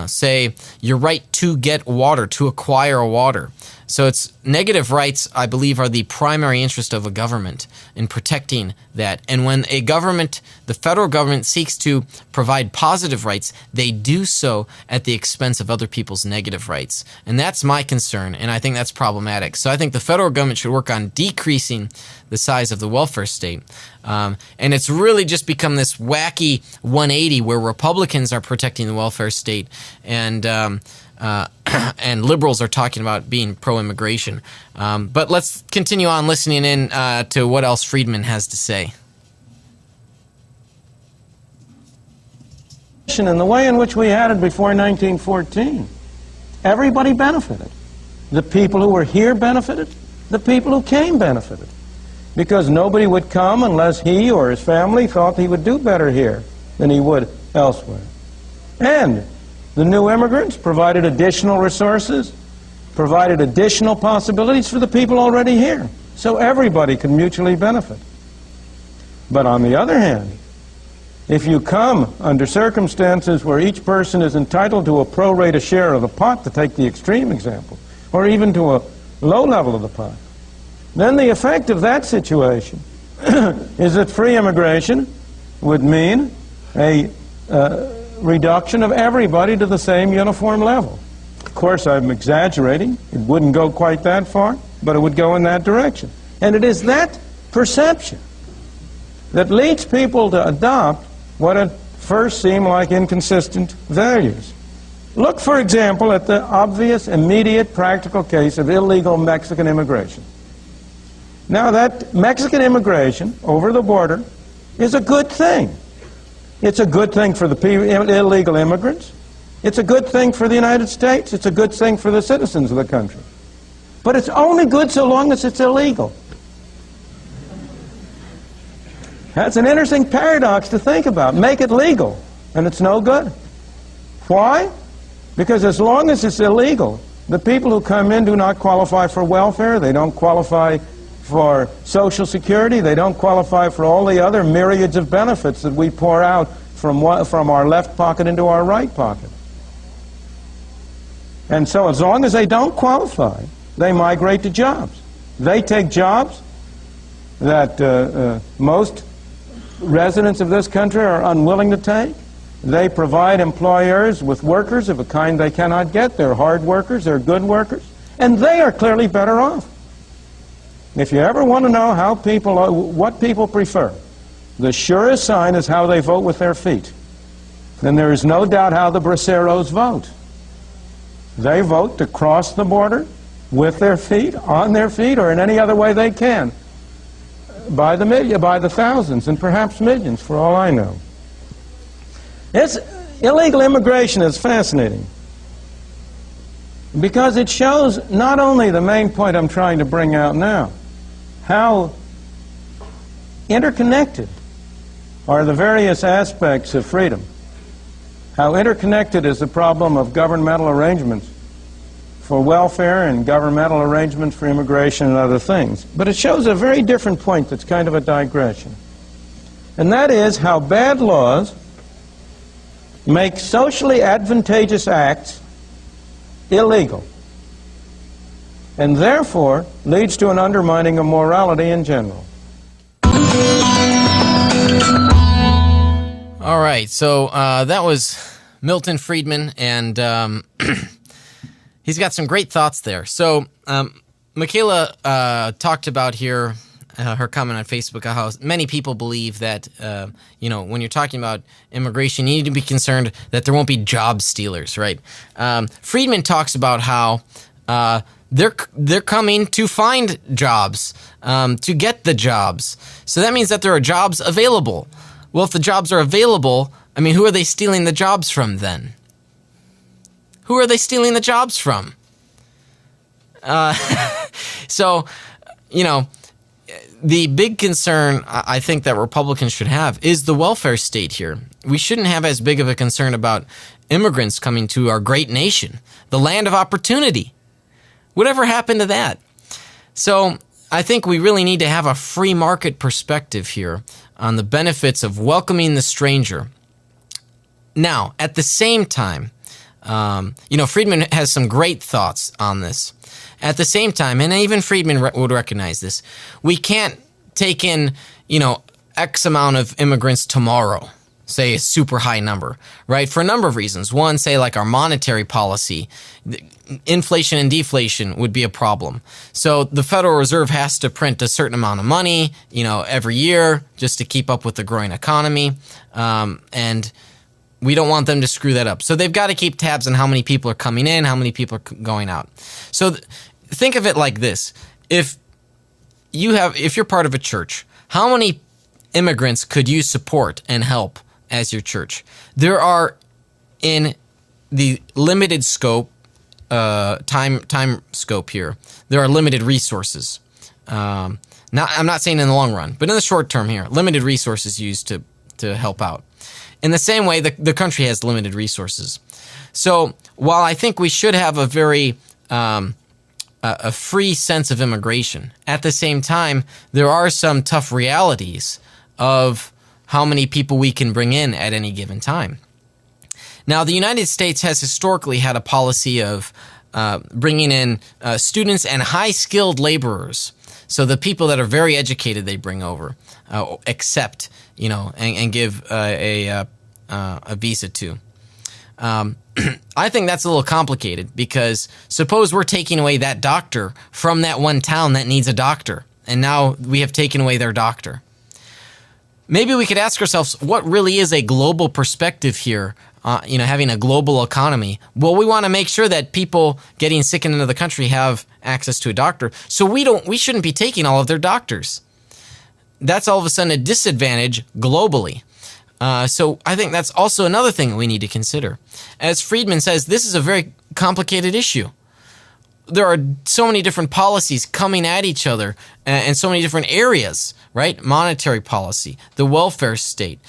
Say, your right to get water, to acquire water. So it's negative rights, I believe, are the primary interest of a government in protecting that. And when a government, the federal government, seeks to provide positive rights, they do so at the expense of other people's negative rights. And that's my concern, and I think that's problematic. So I think the federal government should work on decreasing the size of the welfare state. And it's really just become this wacky 180 where Republicans are protecting the welfare state and liberals are talking about being pro-immigration. But let's continue on listening in to what else Friedman has to say. In the way in which we had it before 1914, everybody benefited. The people who were here benefited. The people who came benefited. Because nobody would come unless he or his family thought he would do better here than he would elsewhere. And the new immigrants provided additional resources, provided additional possibilities for the people already here. So everybody could mutually benefit. But on the other hand, if you come under circumstances where each person is entitled to a pro rata share of the pot, to take the extreme example, or even to a low level of the pot, then the effect of that situation is that free immigration would mean a reduction of everybody to the same uniform level. Of course, I'm exaggerating. It wouldn't go quite that far, but it would go in that direction. And it is that perception that leads people to adopt what at first seem like inconsistent values. Look, for example, at the obvious, immediate, practical case of illegal Mexican immigration. Now, that Mexican immigration over the border is a good thing. It's a good thing for the illegal immigrants. It's a good thing for the United States. It's a good thing for the citizens of the country. But it's only good so long as it's illegal. That's an interesting paradox to think about. Make it legal, and it's no good. Why? Because as long as it's illegal, the people who come in do not qualify for welfare. They don't qualify for Social Security. They don't qualify for all the other myriads of benefits that we pour out from our left pocket into our right pocket. And so as long as they don't qualify, they migrate to jobs. They take jobs that most residents of this country are unwilling to take. They provide employers with workers of a kind they cannot get. They're hard workers, they're good workers, and they are clearly better off. If you ever want to know how what people prefer, the surest sign is how they vote with their feet. Then there is no doubt how the braceros vote. They vote to cross the border with their feet, on their feet, or in any other way they can. By the thousands and perhaps millions, for all I know. Illegal immigration is fascinating because it shows not only the main point I'm trying to bring out now, how interconnected are the various aspects of freedom, how interconnected is the problem of governmental arrangements for welfare and governmental arrangements for immigration and other things. But it shows a very different point that's kind of a digression. and that is how bad laws make socially advantageous acts illegal, and therefore leads to an undermining of morality in general. All right, so that was Milton Friedman, and he's got some great thoughts there. So Michaela talked about here her comment on Facebook how many people believe that when you're talking about immigration, you need to be concerned that there won't be job stealers, right? Friedman talks about how they're coming to find jobs, to get the jobs. So that means that there are jobs available. Well, if the jobs are available, I mean, who are they stealing the jobs from then? Who are they stealing the jobs from? So, the big concern I think that Republicans should have is the welfare state here. We shouldn't have as big of a concern about immigrants coming to our great nation, the land of opportunity. Whatever happened to that? So I think we really need to have a free market perspective here on the benefits of welcoming the stranger. Now, at the same time, Friedman has some great thoughts on this. At the same time, and even Friedman would recognize this, we can't take in, X amount of immigrants tomorrow, say a super high number, right? For a number of reasons. One, say like our monetary policy, inflation and deflation would be a problem. So the Federal Reserve has to print a certain amount of money, every year just to keep up with the growing economy. And we don't want them to screw that up. So they've got to keep tabs on how many people are coming in, how many people are going out. So think of it like this. If you're part of a church, how many immigrants could you support and help as your church? There are, in the limited scope, time scope here, there are limited resources. I'm not saying in the long run, but in the short term here, limited resources used to help out. In the same way, the country has limited resources. So while I think we should have a very a free sense of immigration, at the same time, there are some tough realities of how many people we can bring in at any given time. Now, the United States has historically had a policy of bringing in students and high-skilled laborers. So the people that are very educated, they bring over, accept, and give a visa to. I think that's a little complicated because suppose we're taking away that doctor from that one town that needs a doctor, and now we have taken away their doctor. Maybe we could ask ourselves, what really is a global perspective here, having a global economy? Well, we want to make sure that people getting sick into the country have access to a doctor. So we shouldn't be taking all of their doctors. That's all of a sudden a disadvantage globally. So I think that's also another thing we need to consider. As Friedman says, this is a very complicated issue. There are so many different policies coming at each other and so many different areas, right? Monetary policy, the welfare state,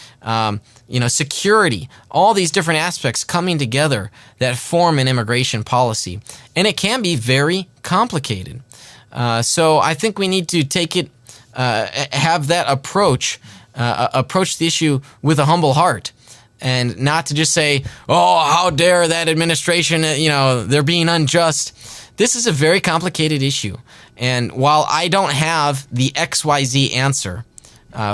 security, all these different aspects coming together that form an immigration policy. And it can be very complicated. So I think we need to take it, have that approach the issue with a humble heart and not to just say, oh, how dare that administration, they're being unjust. This is a very complicated issue. And while I don't have the XYZ answer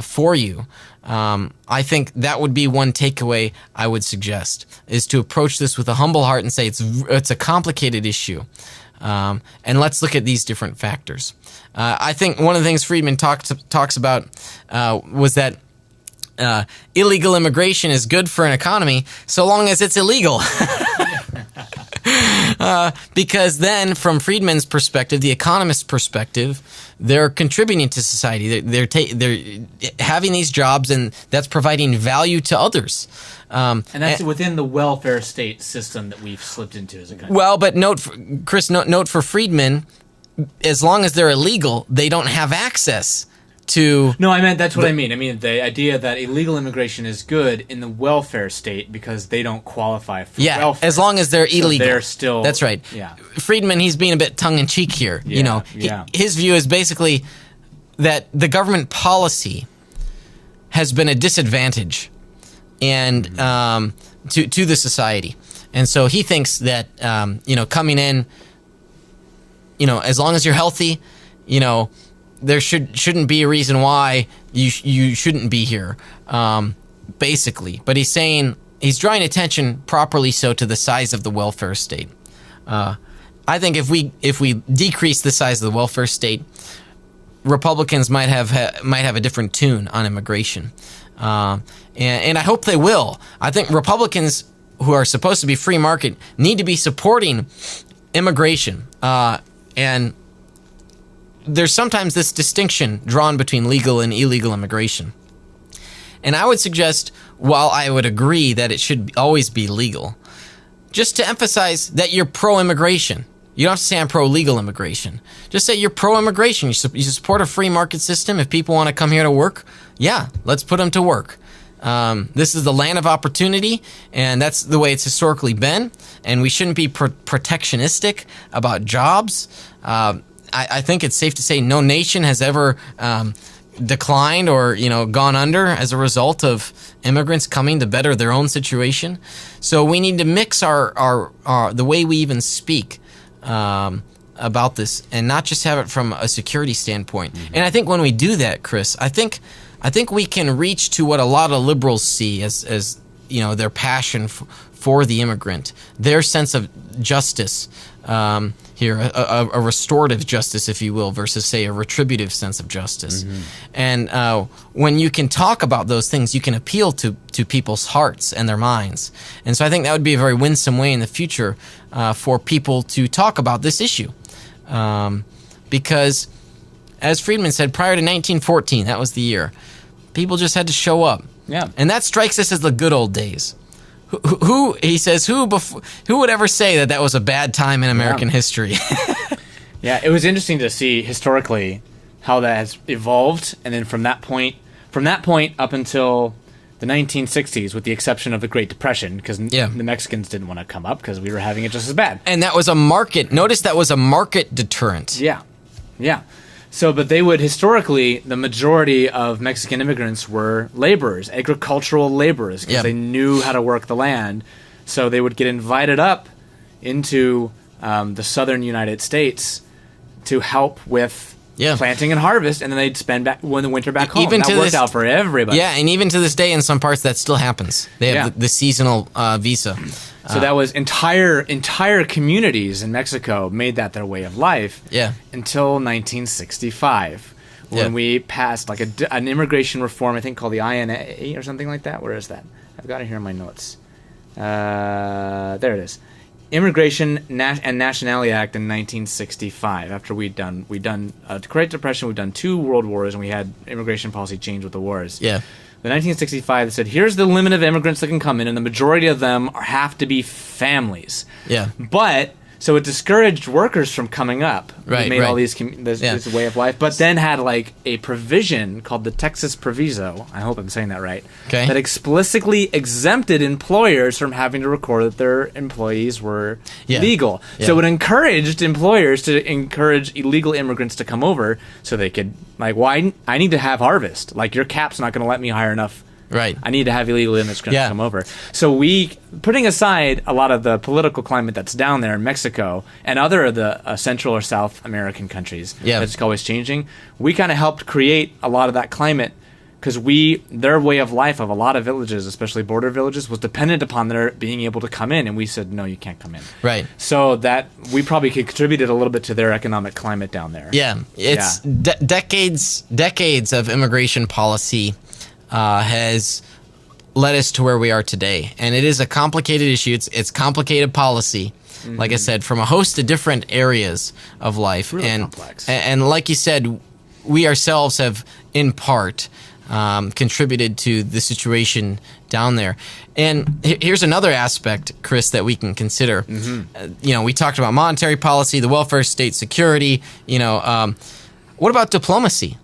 for you, I think that would be one takeaway I would suggest, is to approach this with a humble heart and say it's a complicated issue. And let's look at these different factors. I think one of the things Friedman talks about was that illegal immigration is good for an economy so long as it's illegal. Because then, from Friedman's perspective, the economist's perspective, they're contributing to society. They're having these jobs, and that's providing value to others. And that's within the welfare state system that we've slipped into as a country. Well, but note for Friedman, as long as they're illegal, they don't have access to... No, that's what I mean. I mean, the idea that illegal immigration is good in the welfare state because they don't qualify for welfare. As long as they're illegal. So they're still... That's right. Yeah. Friedman, he's being a bit tongue-in-cheek here. His view is basically that the government policy has been a disadvantage and to the society. And so he thinks that, coming in, as long as you're healthy, there shouldn't be a reason why you shouldn't be here, basically. But he's saying, he's drawing attention properly so to the size of the welfare state. I think if we decrease the size of the welfare state, Republicans might have a different tune on immigration, and I hope they will. I think Republicans, who are supposed to be free market, need to be supporting immigration, and there's sometimes this distinction drawn between legal and illegal immigration. And I would suggest, while I would agree that it should always be legal, just to emphasize that you're pro-immigration. You don't have to say I'm pro-legal immigration. Just say you're pro-immigration. You support a free market system. If people want to come here to work, yeah, let's put them to work. This is the land of opportunity, and that's the way it's historically been. And we shouldn't be protectionistic about jobs. I think it's safe to say no nation has ever declined or gone under as a result of immigrants coming to better their own situation. So we need to mix our the way we even speak about this, and not just have it from a security standpoint. Mm-hmm. And I think when we do that, Chris, I think we can reach to what a lot of liberals see as their passion for the immigrant, their sense of justice here, a restorative justice, if you will, versus, say, a retributive sense of justice. Mm-hmm. And when you can talk about those things, you can appeal to people's hearts and their minds. And so I think that would be a very winsome way in the future for people to talk about this issue. Because, as Friedman said, prior to 1914, that was the year, people just had to show up. Yeah. And that strikes us as the good old days. Who would ever say that was a bad time in American history? Yeah, it was interesting to see historically how that has evolved, and then from that point up until the 1960s, with the exception of the Great Depression, because the Mexicans didn't want to come up because we were having it just as bad. And that was a market. Notice that was a market deterrent. Yeah. So, but they would historically, the majority of Mexican immigrants were laborers, agricultural laborers, because they knew how to work the land. So they would get invited up into the southern United States to help with planting and harvest, and then they'd spend the winter back home. Even that worked out for everybody. Yeah, and even to this day, in some parts, that still happens. They have the seasonal visa. So that was entire communities in Mexico made that their way of life. Yeah. Until 1965, when we passed like an immigration reform, I think called the INA or something like that. Where is that? I've got it here in my notes. There it is. Immigration and Nationality Act in 1965. After we'd done the Great Depression, we've done 2 world wars, and we had immigration policy change with the wars. Yeah. The 1965 they said, here's the limit of immigrants that can come in, and the majority of them have to be families. Yeah. But so it discouraged workers from coming up. Right. It made all these this way of life, but then had like a provision called the Texas Proviso. I hope I'm saying that right. Okay. That explicitly exempted employers from having to record that their employees were legal. Yeah. So it encouraged employers to encourage illegal immigrants to come over, so they could I need to have harvest. Like, your cap's not going to let me hire enough. Right. I need to have illegal immigrants come over. So putting aside a lot of the political climate that's down there in Mexico and other of the Central or South American countries that's always changing, we kind of helped create a lot of that climate, because their way of life of a lot of villages, especially border villages, was dependent upon their being able to come in, and we said, no, you can't come in. Right. So that we probably contributed a little bit to their economic climate down there. Yeah. It's decades of immigration policy has led us to where we are today. And it is a complicated issue. It's complicated policy, like I said, from a host of different areas of life. Really complex. And like you said, we ourselves have, in part, contributed to the situation down there. And here's another aspect, Chris, that we can consider. We talked about monetary policy, the welfare state, security. What about diplomacy?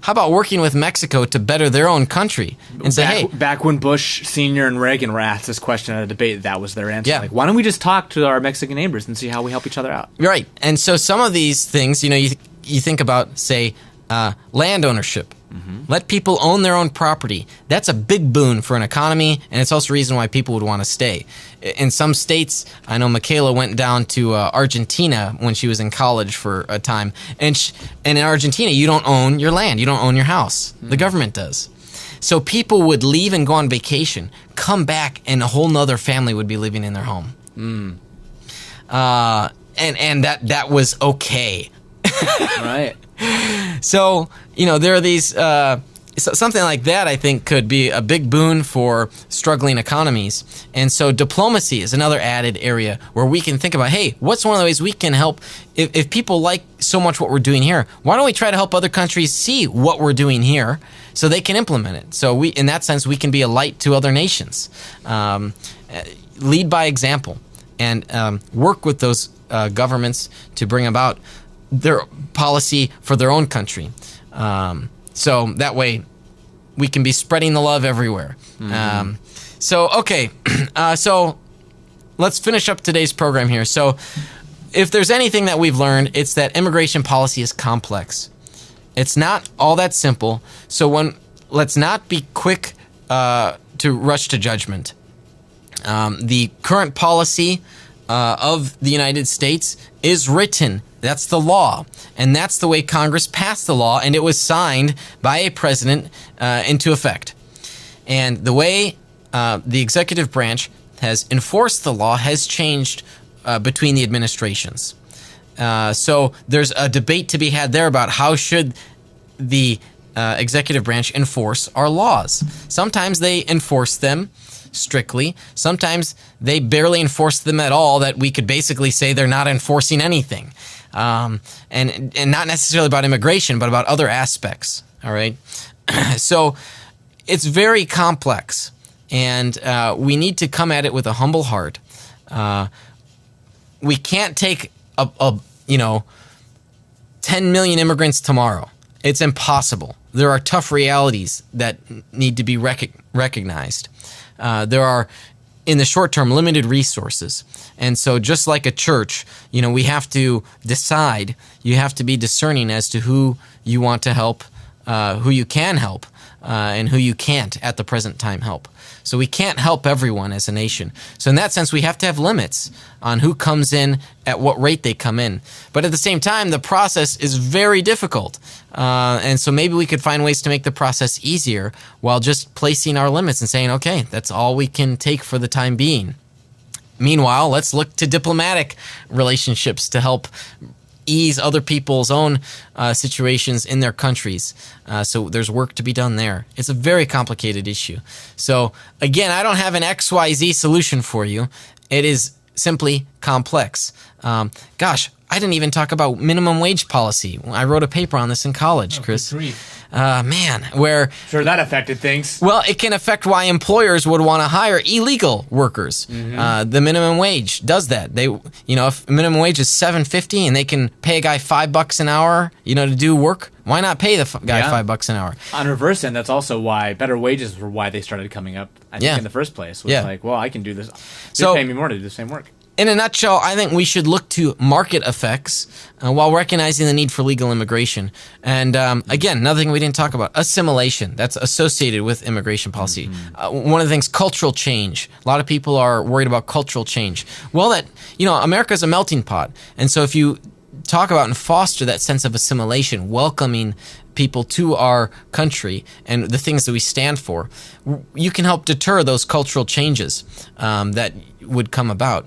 How about working with Mexico to better their own country and say, hey... Back when Bush Sr. and Reagan were asked this question at a debate, that was their answer. Yeah. Like, why don't we just talk to our Mexican neighbors and see how we help each other out? Right. And so some of these things, you think about, say, land ownership. Let people own their own property. That's a big boon for an economy, and it's also a reason why people would want to stay. In some states, I know Michaela went down to Argentina when she was in college for a time, and in Argentina, you don't own your land. You don't own your house. The government does. So people would leave and go on vacation, come back, and a whole nother family would be living in their home. And that was okay. Right. So, there are these, something like that I think could be a big boon for struggling economies. And so diplomacy is another added area where we can think about, hey, what's one of the ways we can help? If people like so much what we're doing here, why don't we try to help other countries see what we're doing here so they can implement it? So in that sense, we can be a light to other nations. Lead by example and work with those governments to bring about their policy for their own country. So that way we can be spreading the love everywhere. So let's finish up today's program here. So if there's anything that we've learned, it's that immigration policy is complex. It's not all that simple. So let's not be quick to rush to judgment. The current policy of the United States is written. That's the law. And that's the way Congress passed the law, and it was signed by a president into effect. And the way the executive branch has enforced the law has changed between the administrations. So there's a debate to be had there about how should the executive branch enforce our laws. Sometimes they enforce them strictly. Sometimes they barely enforce them at all, that we could basically say they're not enforcing anything. And not necessarily about immigration, but about other aspects. All right. So it's very complex, and we need to come at it with a humble heart. We can't take 10 million immigrants tomorrow. It's impossible. There are tough realities that need to be recognized. There are, in the short term, limited resources. And so just like a church, we have to decide. You have to be discerning as to who you want to help, who you can help, and who you can't at the present time help. So we can't help everyone as a nation. So in that sense, we have to have limits on who comes in, at what rate they come in. But at the same time, the process is very difficult. And so maybe we could find ways to make the process easier while just placing our limits and saying, okay, that's all we can take for the time being. Meanwhile, let's look to diplomatic relationships to help ease other people's own situations in their countries. So there's work to be done there. It's a very complicated issue. So again, I don't have an XYZ solution for you. It is simply complex. I didn't even talk about minimum wage policy. I wrote a paper on this in college, Chris. Sure, that affected things. Well, it can affect why employers would want to hire illegal workers. The minimum wage does that. If minimum wage is $7.50 and they can pay a guy $5 an hour, to do work, why not pay the guy $5 an hour? On reverse end, that's also why better wages were why they started coming up. I think in the first place was like, well, I can do this. They're paying me more to do the same work. In a nutshell, I think we should look to market effects while recognizing the need for legal immigration. And again, another thing we didn't talk about, assimilation. That's associated with immigration policy. One of the things, cultural change. A lot of people are worried about cultural change. Well, America's a melting pot. And so if you talk about and foster that sense of assimilation, welcoming people to our country and the things that we stand for, you can help deter those cultural changes that would come about.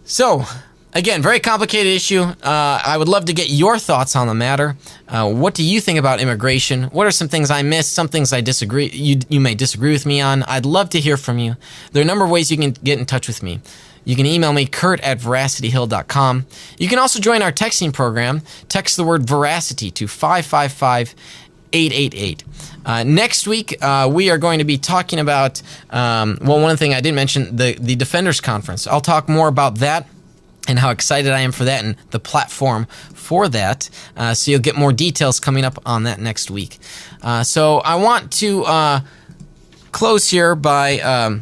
So, again, very complicated issue. I would love to get your thoughts on the matter. What do you think about immigration? What are some things I missed? Some things I disagree. You may disagree with me on. I'd love to hear from you. There are a number of ways you can get in touch with me. You can email me, kurt@veracityhill.com. You can also join our texting program. Text the word Veracity to 555-888. Next week, we are going to be talking about, one thing I didn't mention, the Defenders Conference. I'll talk more about that and how excited I am for that and the platform for that. So you'll get more details coming up on that next week. So I want to close here by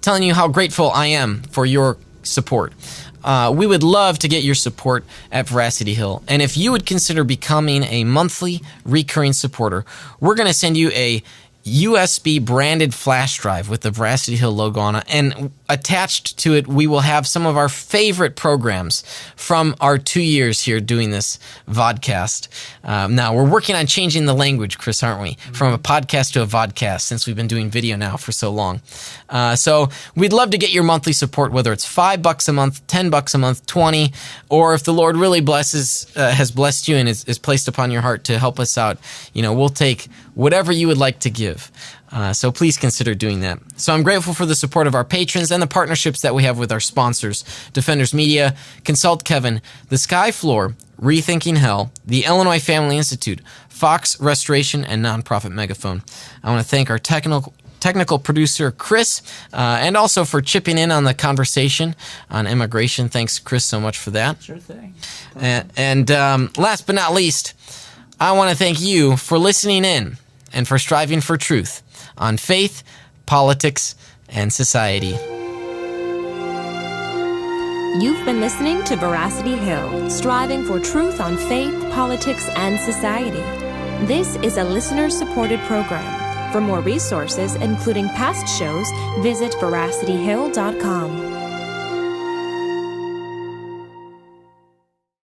telling you how grateful I am for your support. we would love to get your support at Veracity Hill. And if you would consider becoming a monthly recurring supporter, we're going to send you a USB branded flash drive with the Veracity Hill logo on it, and attached to it we will have some of our favorite programs from our 2 years here doing this vodcast. Now we're working on changing the language, Chris, aren't we? From a podcast to a vodcast, since we've been doing video now for so long. So we'd love to get your monthly support, whether it's $5 a month, $10 a month, 20, or if the Lord really has blessed you and is placed upon your heart to help us out, we'll take whatever you would like to give. So please consider doing that. So I'm grateful for the support of our patrons and the partnerships that we have with our sponsors, Defenders Media, Consult Kevin, The Sky Floor, Rethinking Hell, the Illinois Family Institute, Fox Restoration, and Nonprofit Megaphone. I want to thank our technical producer, Chris, and also for chipping in on the conversation on immigration. Thanks, Chris, so much for that. Sure thing. And last but not least, I want to thank you for listening in and for striving for truth on faith, politics, and society. You've been listening to Veracity Hill, striving for truth on faith, politics, and society. This is a listener-supported program. For more resources, including past shows, visit veracityhill.com.